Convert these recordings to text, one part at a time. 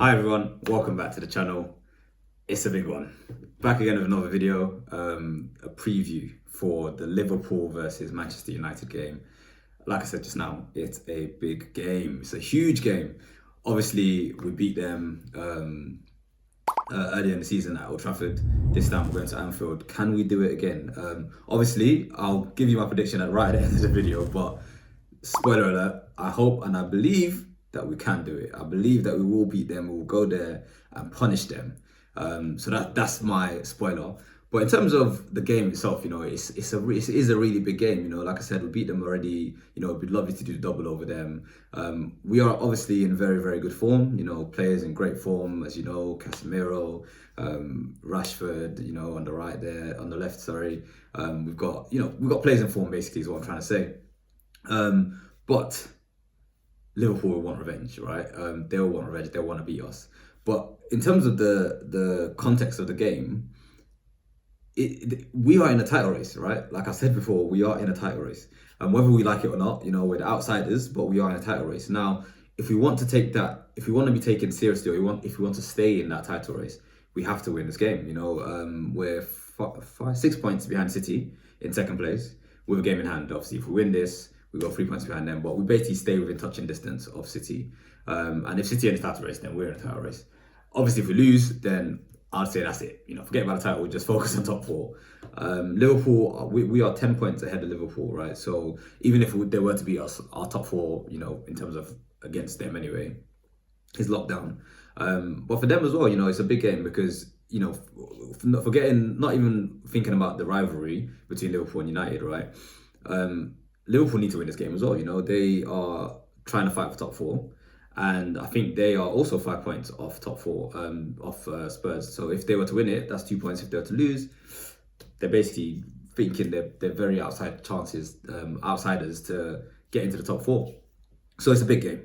Hi everyone, welcome back to the channel. It's a big one. Back again with another video, a preview for the Liverpool versus Manchester United game. Like I said just now, it's a big game. It's a huge game. Obviously, we beat them earlier in the season at Old Trafford. This time we're going to Anfield. Can we do it again? Obviously, I'll give you my prediction right at the end of the video, but spoiler alert, I hope and I believe that we can do it. I believe that we will beat them. We will go there and punish them. So that's my spoiler. But in terms of the game itself, it is a really big game. Like I said, we beat them already. It'd be lovely to do the double over them. We are obviously in very, very good form. Players in great form, as you know, Casemiro, Rashford. On the right there, on the left. Sorry, we've got players in form. Basically, is what I'm trying to say. But Liverpool will want revenge, right? They'll want revenge. They'll want to beat us. But in terms of the context of the game, we are in a title race, right? Like I said before, we are in a title race. And whether we like it or not, we're the outsiders, but we are in a title race. Now, if we want to take that, if we want to be taken seriously, or if we want to stay in that title race, we have to win this game. We're 6 points behind City in second place with a game in hand. Obviously, if we win this, we got 3 points behind them, but we basically stay within touching distance of City. And if City are in the title race, then we're in the title race. Obviously, if we lose, then I'd say that's it. Forget about the title, just focus on top four. Liverpool, we are 10 points ahead of Liverpool, right? So even if they were to beat us, our top four, in terms of against them anyway, is locked down. But for them as well, it's a big game because, not even thinking about the rivalry between Liverpool and United, right? Liverpool need to win this game as well. They are trying to fight for top four. And I think they are also 5 points off top four, off Spurs. So if they were to win it, that's 2 points. If they were to lose, they're basically thinking they're very outsiders to get into the top four. So it's a big game.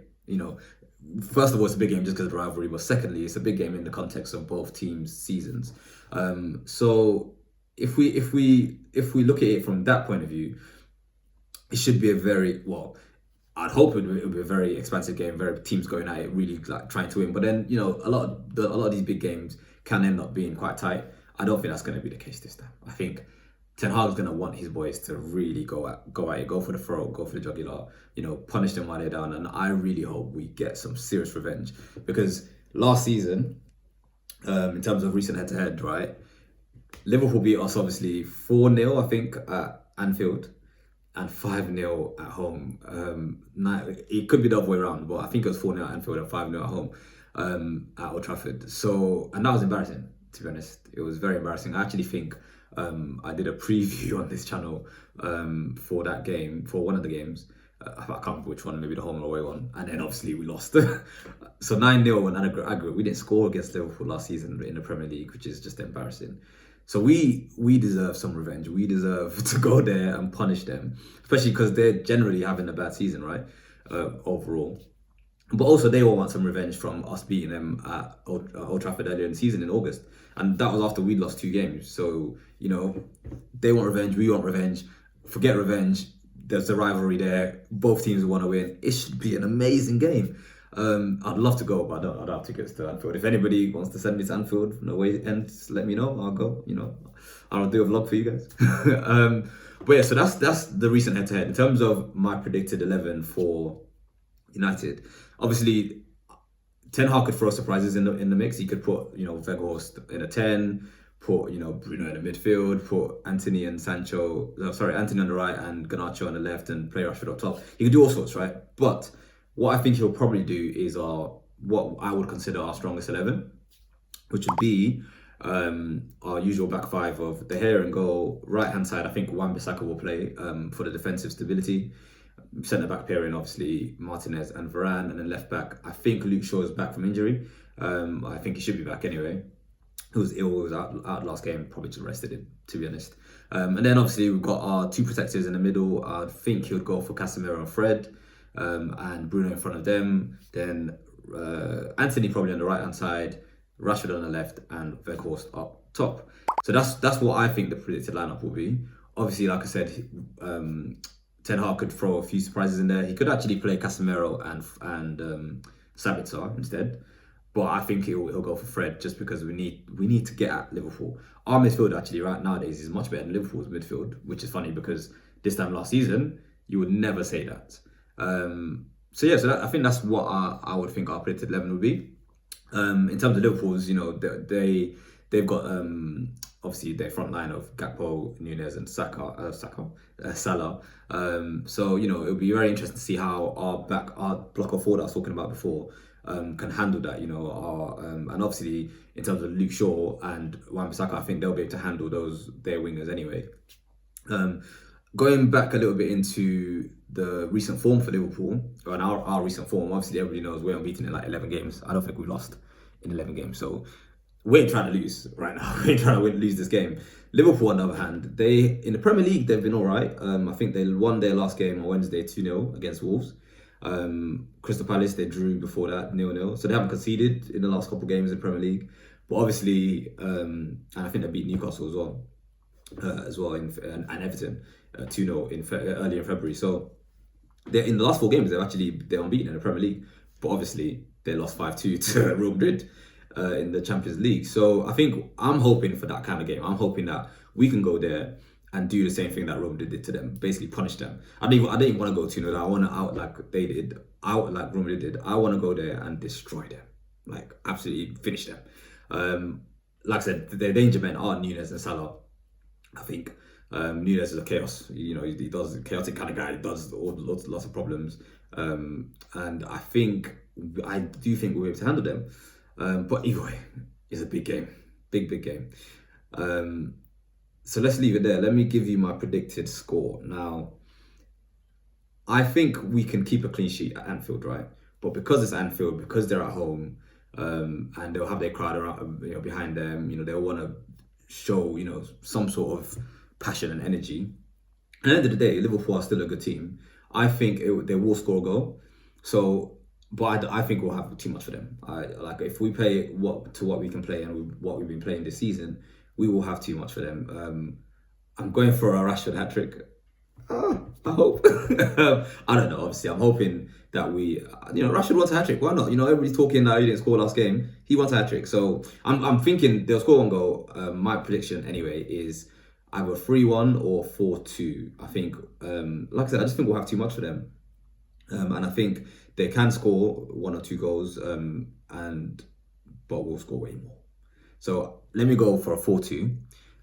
First of all, it's a big game just because of the rivalry, but secondly, it's a big game in the context of both teams' seasons. So if we look at it from that point of view, it should be I'd hope it would be a very expansive game, very teams going at it, really like trying to win. But then, a lot of these big games can end up being quite tight. I don't think that's going to be the case this time. I think Ten Hag's going to want his boys to really go at it, go for the throat, go for the jugular, punish them while they're down. And I really hope we get some serious revenge, because last season, in terms of recent head-to-head, right, Liverpool beat us obviously 4-0, I think, at Anfield, and 5-0 at home. It could be the other way around, but I think it was 4-0 at Anfield and 5-0 at home at Old Trafford. So, and that was embarrassing, to be honest. It was very embarrassing. I actually think I did a preview on this channel for that game, for one of the games. I can't remember which one, maybe the home or away one. And then obviously we lost. So 9-0 and aggregate. We didn't score against Liverpool last season in the Premier League, which is just embarrassing. So we deserve some revenge. We deserve to go there and punish them, especially because they're generally having a bad season, right? Overall. But also they all want some revenge from us beating them at Old Trafford earlier in the season in August. And that was after we'd lost 2 games. So, they want revenge, we want revenge. Forget revenge. There's a rivalry there. Both teams want to win. It should be an amazing game. I'd love to go, but I don't have tickets to Anfield. If anybody wants to send me to Anfield, no way, and let me know. I'll go. I'll do a vlog for you guys. But yeah, so that's the recent head-to-head. In terms of my predicted 11 for United, obviously Ten Hag could throw surprises in the mix. He could put Weghorst in a 10, put Bruno in the midfield, put Anthony on the right and Garnacho on the left, and play Rashford up top. He could do all sorts, right? But what I think he'll probably do is what I would consider our strongest 11, which would be our usual back five of De Gea in goal. Right hand side, I think Wan-Bissaka will play for the defensive stability. Centre back pairing, obviously Martinez and Varane, and then left back, I think Luke Shaw is back from injury. I think he should be back anyway. He was ill, he was out last game, probably just rested him, to be honest. And then obviously we've got our 2 protectors in the middle. I think he would go for Casemiro and Fred. And Bruno in front of them, then Anthony probably on the right hand side, Rashford on the left, and Weghorst up top. So that's what I think the predicted lineup will be. Obviously, like I said, Ten Hag could throw a few surprises in there. He could actually play Casemiro and Sabitzer instead. But I think he'll go for Fred just because we need to get at Liverpool. Our midfield actually right nowadays is much better than Liverpool's midfield, which is funny because this time last season you would never say that. So yeah, I think that's what I would think our predicted 11 would be. In terms of Liverpool's, they've got obviously their front line of Gakpo, Nunez, and Salah. So it'll be very interesting to see how our block of four that I was talking about before can handle that. And obviously in terms of Luke Shaw and Wan-Bissaka, I think they'll be able to handle their wingers anyway. Going back a little bit into the recent form for Liverpool, and our recent form, obviously everybody knows we're unbeaten in like 11 games. I don't think we lost in 11 games. So we ain't trying to lose right now. We ain't trying to lose this game. Liverpool, on the other hand, in the Premier League, they've been all right. I think they won their last game on Wednesday 2-0 against Wolves. Crystal Palace, they drew before that 0-0. So they haven't conceded in the last couple of games in the Premier League. But obviously, and I think they beat Newcastle as well, and Everton 2-0 early in February. So in the last 4 games, they're unbeaten in the Premier League. But obviously, they lost 5-2 to Real Madrid in the Champions League. So I think I'm hoping for that kind of game. I'm hoping that we can go there and do the same thing that Real Madrid did to them, basically punish them. I didn't even want to go 2-0. I want to out like they did, out like Real Madrid did. I want to go there and destroy them, like absolutely finish them. Like I said, the danger men are Nunez and Salah. I think Nunez is a chaos. He does a chaotic kind of guy. He does lots of problems. And I do think we'll be able to handle them. But either way, it's a big game. Big game. So let's leave it there. Let me give you my predicted score. Now, I think we can keep a clean sheet at Anfield, right? But because it's Anfield, because they're at home, and they'll have their crowd around, behind them, they'll want to show, some sort of passion and energy. At the end of the day, Liverpool are still a good team. I think they will score a goal. So, but I think we'll have too much for them. If we play what we can play and what we've been playing this season, we will have too much for them. I'm going for a Rashford hat-trick. I hope. I don't know, obviously. I'm hoping that Rashford wants a hat-trick. Why not? Everybody's talking that he didn't score last game. He wants a hat-trick. So I'm thinking they'll score 1 goal. My prediction, anyway, is either 3-1 or 4-2. I think, like I said, I just think we'll have too much for them. And I think they can score 1 or 2 goals, but we'll score way more. So let me go for a 4-2,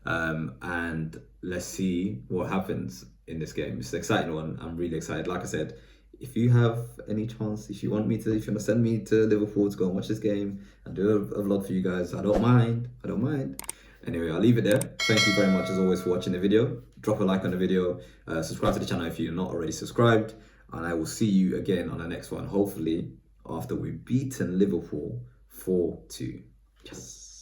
and let's see what happens in this game. It's an exciting one. I'm really excited. Like I said, if you have any chance, if you want to send me to Liverpool to go and watch this game and do a vlog for you guys, I don't mind. Anyway, I'll leave it there. Thank you very much as always for watching the video. Drop a like on the video, subscribe to the channel if you're not already subscribed, and I will see you again on the next one, hopefully after we've beaten Liverpool 4-2. Yes.